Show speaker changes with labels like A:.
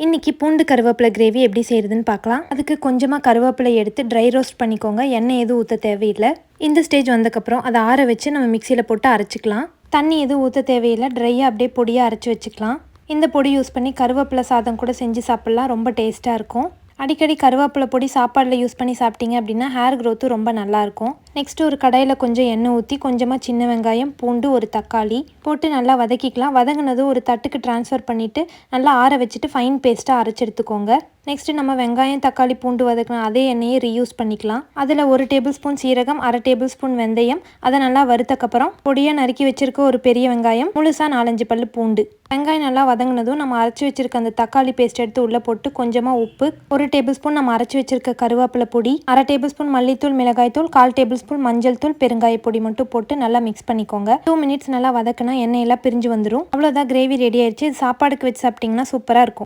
A: இன்றைக்கி பூண்டு கருவேப்பிலை கிரேவி எப்படி செய்கிறதுன்னு பார்க்கலாம். அதுக்கு கொஞ்சமாக கருவேப்பிலை எடுத்து ட்ரை ரோஸ்ட் பண்ணிக்கோங்க. எண்ணெய் எதுவும் ஊற்ற தேவையில்லை. இந்த ஸ்டேஜ் வந்ததுக்கப்புறம் அதை ஆற வச்சு நம்ம மிக்சியில் போட்டு அரைச்சிக்கலாம். தண்ணி எதுவும் ஊற்ற தேவையில்லை. ட்ரையாக அப்படியே பொடியாக அரைச்சி வச்சுக்கலாம். இந்த பொடி யூஸ் பண்ணி கருவேப்பிலை சாதம் கூட செஞ்சு சாப்பிட்லாம். ரொம்ப டேஸ்ட்டாக இருக்கும். அடிக்கடி கருவேப்பிலை பொடி சாப்பாடில் யூஸ் பண்ணி சாப்பிட்டீங்க அப்படின்னா ஹேர் க்ரோத்தும் ரொம்ப நல்லாயிருக்கும். நெக்ஸ்ட்டு ஒரு கடாயில் கொஞ்சம் எண்ணெய் ஊற்றி கொஞ்சமாக சின்ன வெங்காயம், பூண்டு, ஒரு தக்காளி போட்டு நல்லா வதக்கிக்கலாம். வதங்கினதும் ஒரு தட்டுக்கு ட்ரான்ஸ்ஃபர் பண்ணிவிட்டு நல்லா ஆற வச்சுட்டு ஃபைன் பேஸ்ட்டாக அரைச்சி எடுத்துக்கோங்க. நெக்ஸ்ட்டு நம்ம வெங்காயம், தக்காளி, பூண்டு வதக்கின அதே எண்ணெயை ரீயூஸ் பண்ணிக்கலாம். அதில் 1 டேபிள் ஸ்பூன் சீரகம், 1/2 டேபிள் ஸ்பூன் வெந்தயம், அதை நல்லா வறுத்தக்கப்புறம் பொடியாக நறுக்கி வச்சுருக்க ஒரு பெரிய வெங்காயம், முழுசாக 4-5 பல்லு பூண்டு. வெங்காயம் நல்லா வதங்கினதும் நம்ம அரைச்சி வச்சுருக்க அந்த தக்காளி பேஸ்ட் எடுத்து உள்ளே போட்டு கொஞ்சமாக உப்பு, 1 டேபிள் ஸ்பூன் நம்ம அரைச்சி வச்சுருக்க கருவேப்பிலை பொடி, 1/2 டேபிள் ஸ்பூன் மல்லித்தூள், மிளகாய்த்தூள், 1/4 டேபிள் ஸ்பூன் மஞ்சள் தூள், பெருங்காய பொடி மட்டும் போட்டு நல்லா மிக்ஸ் பண்ணிக்கோங்க. 2 மினிட்ஸ் நல்லா வதக்கினா எண்ணெயெல்லாம் பிரிஞ்சு வந்துடும். அவ்வளோதான், கிரேவி ரெடி ஆயிடுச்சு. இது சாப்பாடுக்கு வச்சு சாப்பிட்டிங்கன்னா சூப்பராக இருக்கும்.